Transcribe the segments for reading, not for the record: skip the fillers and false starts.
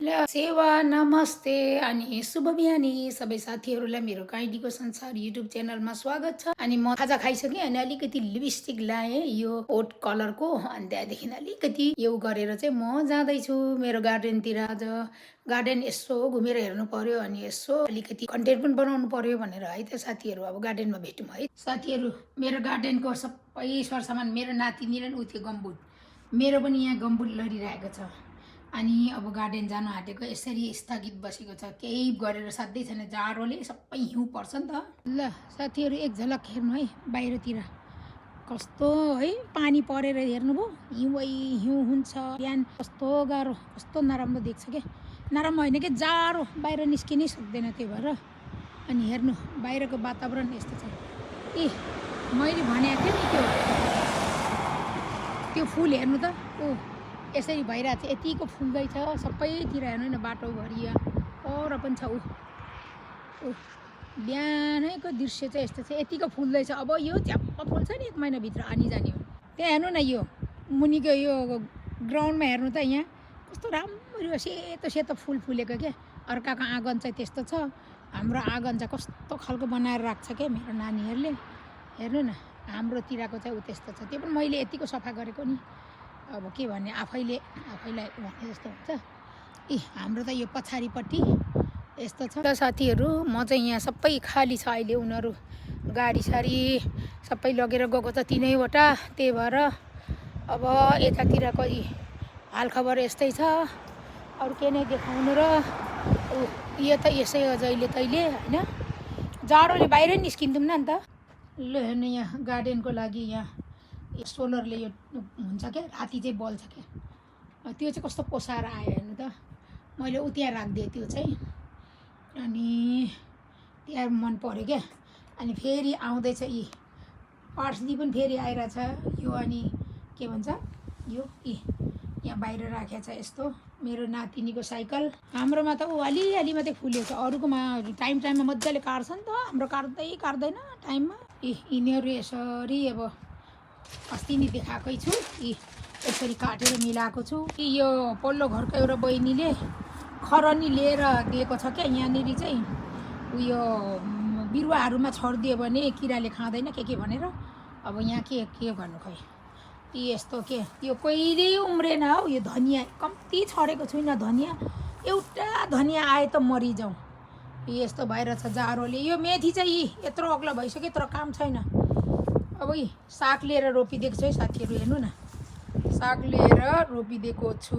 ल सेवा नमस्ते अनि शुभ बिहानी सबै साथीहरूलाई मेरो काइडीको संसार युट्युब च्यानलमा स्वागत छ। अनि म खाजा खाइसकेँ अनि अलिकति लिपस्टिक लाएँ यो ओट कलरको। अनि त्यहाँदेखि अलिकति यो गरेर चाहिँ म जाँदैछु मेरो गार्डनतिर। आज गार्डन यसो घुमेर हेर्नु पर्यो अनि यसो अलिकति कन्टेन्ट पनि बनाउनु पर्यो भनेर है त साथीहरू। अब गार्डनमा भेटौँ है साथीहरू। मेरो गार्डनको सबै सरसामान मेरो नातिनीले उ थियो गम्बुट, मेरो पनि यहाँ गम्बुट लडिरहेको छ। अनि अब गार्डन जानु आँटेको यसरी स्थगित बसेको छ, केही गरेर साध्यै छैन, जाडोले सबै हिउँ पर्छ नि त। ल साथीहरू एक झलक हेर्नु है बाहिरतिर कस्तो है पानी परेर हेर्नुभयो, हिउँै हिउँ हुन्छ। बिहान कस्तो गाह्रो कस्तो नराम्रो देख्छ क्या, नराम्रो होइन कि जाडो बाहिर निस्किनै सक्दैन त्यही भएर। अनि हेर्नु बाहिरको वातावरण यस्तो छ। ए मैले भनेको थिएँ नि त्यो फुल हेर्नु त, ओ यसरी भइरहेको छ, यतिको फुल्दैछ सबैतिर। हेर्नु न बाटोभरि पर पनि छ। ऊ बिहानैको दृश्य चाहिँ यस्तो छ, यतिको फुल्दैछ। अब यो च्याप्प फुल्छ नि 1 महिनाभित्र आनी जाने हो। त्यहाँ हेर्नु न यो मुनिको यो ग्राउन्डमा हेर्नु त, यहाँ कस्तो राम्रो सेतो सेतो फुल फुलेको क्या। अर्काको आँगन चाहिँ त्यस्तो छ, हाम्रो आँगन चाहिँ कस्तो खालको बनाएर राख्छ क्या मेरो नानीहरूले। हेर्नु न हाम्रोतिरको चाहिँ ऊ त्यस्तो छ। त्यो पनि मैले यतिको सफा गरेको नि, अब के भन्ने आफैलाई भने जस्तो हुन्छ। ए हाम्रो त यो पछाडिपट्टि यस्तो छ त साथीहरू। म चाहिँ यहाँ सबै खाली छ अहिले, उनीहरू गाडी साडी सबै लगेर गएको छ 3वटा। त्यही भएर अब यतातिरको हालखबर यस्तै छ, अरू के नै देखाउनु। र यो त यसै हो जहिले तैले होइन, जाडोले बाहिरै निस्किँदैनौँ नि त। ल हेर्नु यहाँ गार्डनको लागि यहाँ सोलरले यो हुन्छ क्या, राति चाहिँ बल्छ क्या। त्यो चाहिँ कस्तो पोसाएर आयो हेर्नु त। मैले त्यहाँ राखिदिएँ त्यो चाहिँ, अनि त्यहाँ मन पऱ्यो क्या। अनि फेरि आउँदैछ यी पार्सली पनि फेरि आइरहेछ यो। अनि के भन्छ यो यहाँ बाहिर राखेको छ यस्तो मेरो नातिनीको साइकल। हाम्रोमा त ऊ अलिअलि मात्रै फुलेको छ, अरूकोमा टाइममा मजाले काट्छ नि त, हाम्रो काट्दैन टाइममा। यिनीहरू यसरी अब अस्ति नि देखाएकै छु, यसरी काटेर मिलाएको छु। यो पल्लो घरको एउटा बहिनीले खरनी लिएर दिएको छ क्या। यहाँनिर चाहिँ उयो बिरुवाहरूमा छरिदियो भने किराले खाँदैन के भनेर। अब यहाँ के गर्नु खै, यस्तो के यो कहिल्यै उम्रेन हौ। यो धनियाँ कम्ती छरेको छुइनँ, धनियाँ एउटा धनियाँ आए त मरिजाउँ, यस्तो भएर छ जाडोले। यो मेथी चाहिँ यत्रो अग्लो भइसक्यो तर काम छैन। अब साग लिएर रोपिदिएको छु है साथीहरू। हेर्नु न साग लिएर रोपिदिएको छु।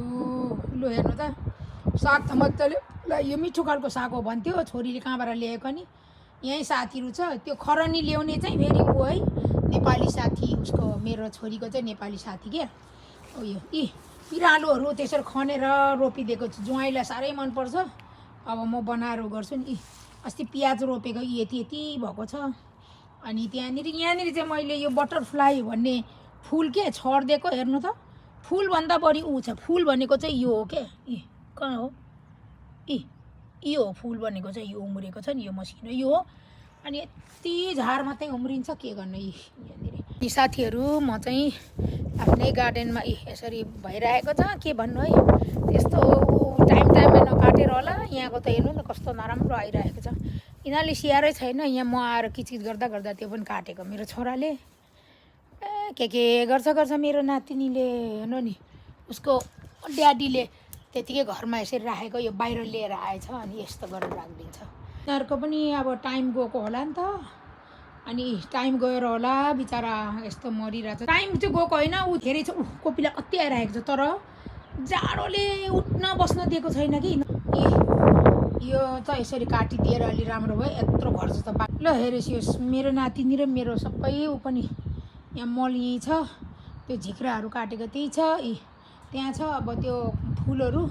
लु हेर्नु त साग त मजाले, ल यो मिठो खालको साग हो भन्थ्यो छोरीले, कहाँबाट ल्याएको नि। यहीँ साथीहरू छ, त्यो खरनी ल्याउने चाहिँ फेरि ऊ है नेपाली साथी, उसको मेरो छोरीको चाहिँ नेपाली साथी क्या। यो पिरालोहरू त्यसरी खनेर रोपिदिएको छु, ज्वाइँलाई साह्रै मनपर्छ। अब म बनाएर गर्छु नि। अस्ति प्याज रोपेको यति भएको छ। अनि यहाँनिर चाहिँ मैले यो बटरफ्लाई भन्ने फुल के छरिदिएको। हेर्नु त फुलभन्दा बढी ऊ छ, फुल भनेको चाहिँ यो हो क्या। कहाँ हो यो हो फुल भनेको चाहिँ, यो उम्रेको छ नि, यो मसिनो यो हो। अनि यति झार मात्रै उम्रिन्छ, के गर्नु यहाँनिर। साथीहरू म चाहिँ आफ्नै गार्डनमा यसरी भइरहेको छ, के भन्नु है। यस्तो टाइममा नकाटेर होला। यहाँको त हेर्नु न कस्तो नराम्रो आइरहेको छ। यिनीहरूले स्याहारै छैन, यहाँ म आएर किचकिच गर्दा त्यो पनि काटेको मेरो छोराले। के गर्छ मेरो नातिनीले। हेर्नु नि उसको ड्याडीले त्यतिकै घरमा यसरी राखेको, यो बाहिर लिएर आएछ अनि यस्तो गरेर राखिदिन्छ। यिनीहरूको पनि अब टाइम गएको होला नि त, अनि टाइम गएर होला बिचरा यस्तो मरिरहेछ। टाइम चाहिँ गएको होइन, ऊ धेरै छ, कोपिला कति आइरहेको छ, तर जाडोले उठ्न बस्न दिएको छैन कि। यो त यसरी काटिदिएर अलि राम्रो भयो, यत्रो घर जस्तो ल हेरेस् मेरो नातिनी र मेरो सबै ऊ पनि। यहाँ मल यहीँ छ, त्यो झिक्राहरू काटेको त्यही छ, त्यहाँ छ। अब त्यो फुलहरू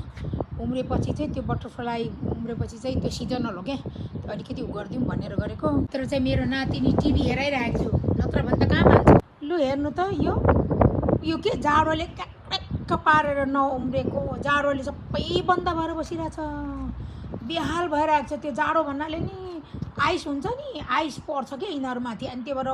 उम्रेपछि चाहिँ, त्यो बटरफ्लाई उम्रेपछि चाहिँ त्यो सिजनल हो क्या, त्यो अलिकति उ गरिदिउँ भनेर गरेको। तर चाहिँ मेरो नातिनी टिभी हेराइरहेको छु, नत्र भने त कहाँ मान्छ। लु हेर्नु त यो के जाडोले क्याक्क पारेर नउम्रेको, जाडोले सबै बन्द भएर बसिरहेछ, बेहाल भइरहेको छ। त्यो जाडो भन्नाले नि आइस हुन्छ नि, आइस पर्छ क्या यिनीहरूमाथि, अनि त्यो भएर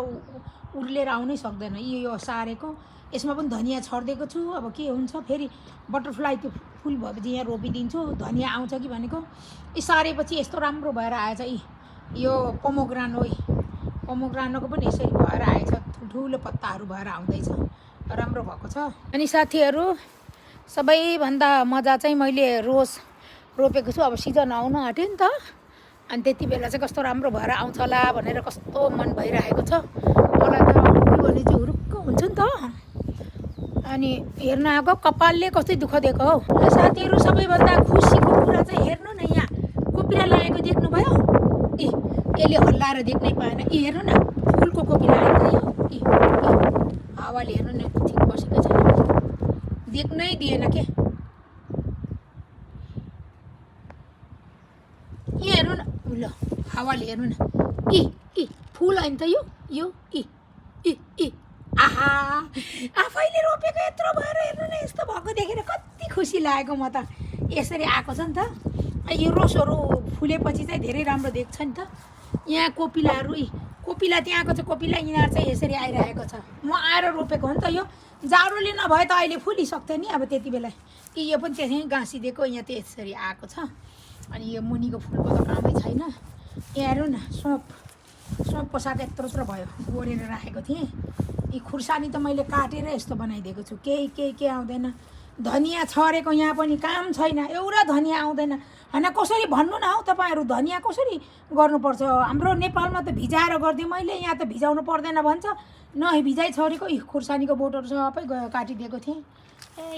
उर्लेर आउनै सक्दैन। यो सारेको यसमा पनि धनियाँ छरिदिएको छु। अब के हुन्छ फेरि बटरफ्लाई त्यो फुल भएपछि यहाँ रोपिदिन्छु। धनियाँ आउँछ कि भनेको यी सारेपछि यस्तो राम्रो भएर आएछ। यो पोमोग्रानोको पनि यसरी भएर आएछ, ठुल्ठुलो पत्ताहरू भएर आउँदैछ, राम्रो भएको छ। अनि साथीहरू सबैभन्दा मजा चाहिँ मैले रोज रोपेको छु। अब सिजन आउनु आँट्यो नि त, अनि त्यति बेला चाहिँ कस्तो राम्रो भएर आउँछ होला भनेर कस्तो मन भइरहेको छ मलाई त। भने चाहिँ हुरुक्क हुन्छ नि त। अनि हेर्न आएको कपालले कस्तै दुःख दिएको हौ। साथीहरू सबैभन्दा खुसीको कुरा चाहिँ हेर्नु न, यहाँ कोपिला लागेको देख्नुभयो? यसले हल्लाएर देख्नै पाएन। हेर्नु न फुलको कोपिला लाग्यो। हावाले हेर्नु न ठिक बसेको छ, देख्नै दिएन के। यहाँ हेर्नु न, ल हावाले हेर्नु न, फुल होइन त यो आहा आफैले रोपेको यत्रो भएर हेर्नु न, यस्तो भएको देखेर कति खुसी लागेको म त। यसरी आएको छ नि त, यो रोसहरू फुलेपछि चाहिँ धेरै राम्रो देख्छ नि त। यहाँ कोपिलाहरू कोपिला त्यहाँको चाहिँ कोपिला यिनीहरू चाहिँ यसरी आइरहेको छ। म आएर रोपेको हो नि त। यो जाडोले नभए त अहिले फुलिसक्थ्यो नि अब त्यति बेला। यो पनि त्यसै गाँसिदिएको, यहाँ त्यसरी आएको छ। अनि यो मुनिको फुलको त कामै छैन। यहाँ हेर्नु न, सोपको साथ यत्रो भयो, गोरेर राखेको थिएँ। यी खुर्सानी त मैले काटेर यस्तो बनाइदिएको छु, केही आउँदैन। धनियाँ छरेको यहाँ पनि काम छैन, एउटा धनियाँ आउँदैन। होइन कसरी भन्नु न हौ तपाईँहरू, धनियाँ कसरी गर्नुपर्छ? हाम्रो नेपालमा त भिजाएर गरिदिएँ मैले, यहाँ त भिजाउनु पर्दैन भन्छ। भिजाइ छरेको खुर्सानीको बोटहरू सबै काटिदिएको थिएँ।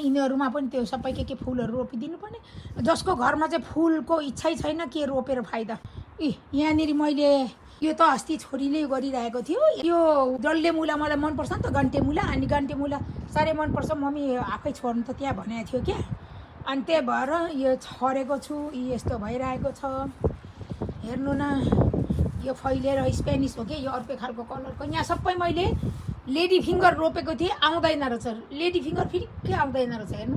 यिनीहरूमा पनि त्यो सबै के फुलहरू रोपिदिनु पर्ने। जसको घरमा चाहिँ फुलको इच्छै छैन के रोपेर फाइदा। यहाँनिर मैले यो त अस्ति छोरीले गरिरहेको थियो। यो डल्ले मुला मलाई मनपर्छ नि त, गन्टे मुला। अनि गन्टे मुला साह्रै मनपर्छ, मम्मी आफै छोड्नु त त्यहाँ भनेको थियो क्या। अनि त्यही भएर यो छरेको छु, यस्तो भइरहेको छ। हेर्नु न, यो फैलिएर स्पेनिस हो कि यो अर्कै खालको कलरको। यहाँ सबै मैले लेडी फिङ्गर रोपेको थिएँ, आउँदैन रहेछ। लेडी फिङ्गर फेरि के आउँदैन रहेछ हेर्नु।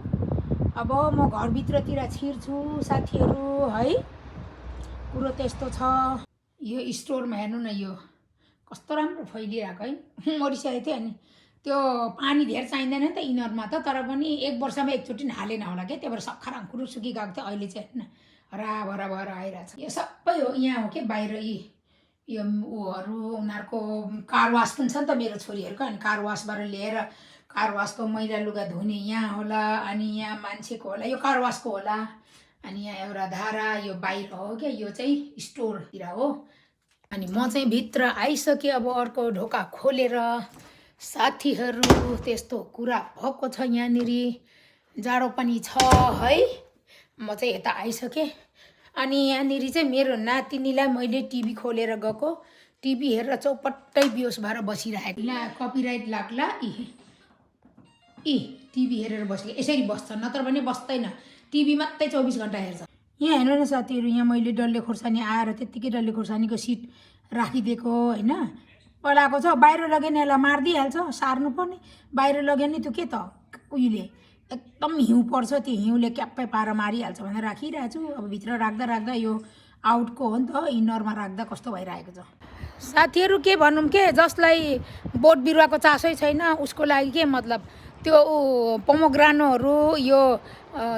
अब म घरभित्रतिर छिर्छु साथीहरू है, कुरो त्यस्तो छ। यो स्टोरमा हेर्नु न, यो कस्तो राम्रो फैलिरहेको है। मरिसकेको थियो अनि त्यो पानी धेरै चाहिँदैन नि त इनरमा त, तर पनि एक वर्षमा एकचोटि हालेन होला क्या, त्यही भएर सखर अङ्कुरो सुकिगएको थियो। अहिले चाहिँ हेर्नु राभरा भएर आइरहेछ। यो सबै हो यहाँ हो कि बाहिर यो ऊहरू उनीहरूको कारवास पनि छ नि त मेरो छोरीहरूको। अनि कारवासबाट लिएर कारवासको मैला लुगा धुने यहाँ होला, अनि यहाँ मान्छेको होला, यो कारवासको होला। अनि यहाँ एउटा धारा यो बाहिर हो क्या, यो चाहिँ स्टोरतिर हो। अनि म चाहिँ भित्र आइसकेँ। अब अर्को ढोका खोलेर साथीहरू त्यस्तो कुरा भएको छ। यहाँनिर जाडो पनि छ है। म चाहिँ यता आइसकेँ। अनि यहाँनिर चाहिँ मेरो नातिनीलाई मैले टिभी खोलेर गएको, टिभी हेरेर चौपट्टै बेहोस भएर बसिरहेको। ला कपिराइट लाग्ला। टिभी हेरेर बस्ने यसरी बस्छ, नत्र भने बस्दैन। टिभी मात्रै 24 घन्टा हेर्छ। यहाँ हेर्नु न साथीहरू, यहाँ मैले डल्ले खोर्सानी आएर त्यत्तिकै डल्ले खोर्सानीको सिट राखिदिएको होइन, पलाएको छ। बाहिर लग्यो नि यसलाई मारिदिइहाल्छ, सार्नु पर्ने। बाहिर लग्यो नि त्यो के त उहिले एकदम हिउँ पर्छ, त्यो हिउँले क्याप्पै पाएर मारिहाल्छ भनेर राखिरहेको छु। अब भित्र राख्दा यो आउटको हो नि त, इनरमा राख्दा कस्तो भइरहेको छ। साथीहरू के भनौँ के, जसलाई बोट बिरुवाको चासै छैन उसको लागि के मतलब त्यो पोमोग्रानोहरू, यो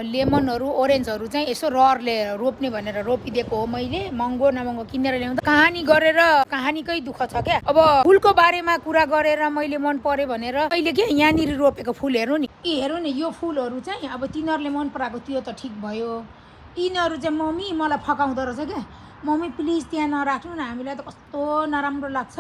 लेमनहरू, ओरेन्जहरू चाहिँ यसो रहरले रोप्ने भनेर रोपिदिएको हो मैले। महँगो नमहँगो किनेर ल्याउँदा कहानी गरेर कहानीकै दुःख छ क्या। अब फुलको बारेमा कुरा गरेर मैले मन पर्यो भनेर अहिले के यहाँनिर रोपेको फुल हेर्नु नि, हेर्नु नि यो फुलहरू चाहिँ अब तिनीहरूले मन पराएको त्यो त ठिक भयो। यिनीहरू चाहिँ मम्मी मलाई फकाउँदो रहेछ क्या, मम्मी प्लिज त्यहाँ नराख्नु न, हामीलाई त कस्तो नराम्रो लाग्छ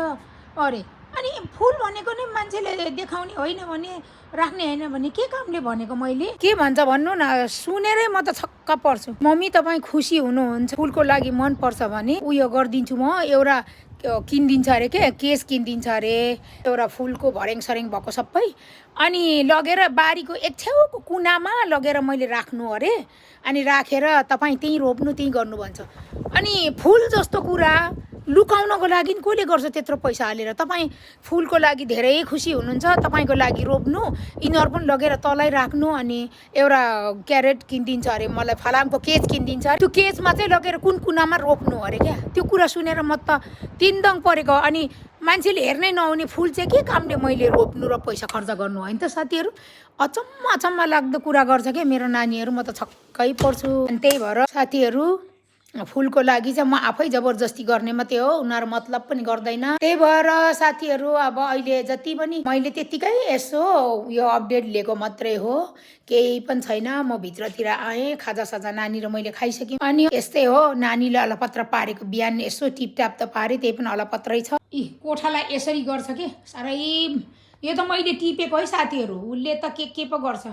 अरे। अनि फुल भनेको नै मान्छेले देखाउने होइन भने, राख्ने होइन भने के कामले भनेको मैले? के भन्छ भन्नु न, सुनेरै म त छक्क पर्छु। मम्मी तपाईँ खुसी हुनुहुन्छ, फुलको लागि मन पर्छ भने उयो गरिदिन्छु म, एउटा किनिदिन्छ अरे के, केस किनिदिन्छ अरे, एउटा फुलको भर्याङ सरेङ भएको सबै। अनि लगेर बारीको एक छेउको कुनामा लगेर मैले राख्नु अरे। अनि राखेर तपाईँ त्यहीँ रोप्नु, त्यहीँ गर्नु भन्छ। अनि फुल जस्तो कुरा लुकाउनको लागि कसले गर्छ त्यत्रो पैसा हालेर? तपाईँ फुलको लागि धेरै खुसी हुनुहुन्छ, तपाईँको लागि रोप्नु, यिनीहरू पनि लगेर तलै राख्नु। अनि एउटा क्यारेट किनिदिन्छ अरे मलाई, फलामको केच किनिदिन्छ अरे, त्यो केचमा चाहिँ लगेर कुन कुनामा रोप्नु अरे क्या। त्यो कुरा सुनेर म त तिनदङ परेको। अनि मान्छेले हेर्नै नआउने फुल चाहिँ के कामले मैले रोप्नु र पैसा खर्च गर्नु होइन त साथीहरू। अचम्म लाग्दो कुरा गर्छ क्या मेरो नानीहरू, म त छक्कै पर्छु। अनि त्यही भएर साथीहरू फुलको लागि चाहिँ म आफै जबरजस्ती गर्ने मात्रै हो, उनीहरू मतलब पनि गर्दैन। त्यही भएर साथीहरू अब अहिले जति पनि मैले त्यतिकै यसो यो अपडेट लिएको मात्रै हो, केही पनि छैन। म भित्रतिर आएँ, खाजासाजा नानी र मैले खाइसक्यौँ। अनि यस्तै हो, नानीले अलपत्र पारेको बिहान यसो टिपटाप त पारेँ, त्यही पनि अलपत्रै छ। कोठालाई यसरी गर्छ कि साह्रै, यो त मैले टिपेको है साथीहरू, उसले त के पो गर्छ।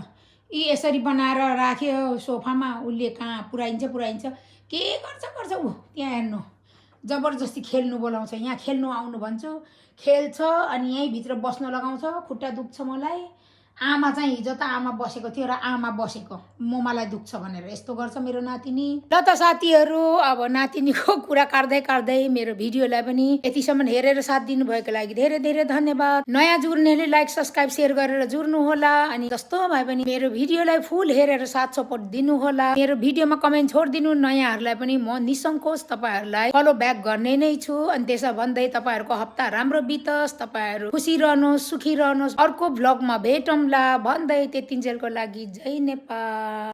यसरी बनाएर राख्यो सोफामा, उसले कहाँ पुऱ्याइन्छ के गर्छ ऊ। त्यहाँ हेर्नु, जबरजस्ती खेल्नु बोलाउँछ, यहाँ खेल्नु आउनु भन्छु, खेल्छ अनि यहीँभित्र बस्न लगाउँछ। खुट्टा दुख्छ मलाई। आमा चाहिँ हिजो त आमा बसेको थियो र आमा बसेको मलाई दुख्छ भनेर यस्तो गर्छ मेरो नातिनी। ल त साथीहरू, अब नातिनीको कुरा काट्दै मेरो भिडियोलाई पनि यतिसम्म हेरेर साथ दिनुभएको लागि धेरै धेरै धन्यवाद। नयाँ जुर्नेले लाइक सब्सक्राइब सेयर गरेर जुर्नु होला। अनि जस्तो भए पनि मेरो भिडियोलाई फुल हेरेर साथ सपोर्ट दिनु होला। मेरो भिडियोमा कमेन्ट छोडिदिनु। नयाँहरूलाई पनि म निसङ्कोच तपाईँहरूलाई फलो ब्याक गर्ने नै छु। अनि त्यसो भन्दै तपाईँहरूको हप्ता राम्रो बितोस्, तपाईँहरू खुसी रहनुहोस्, सुखी रहनुहोस्। अर्को भ्लगमा भेटौँला भन्दै त्यतिन्जेलको लागि जय नेपाल।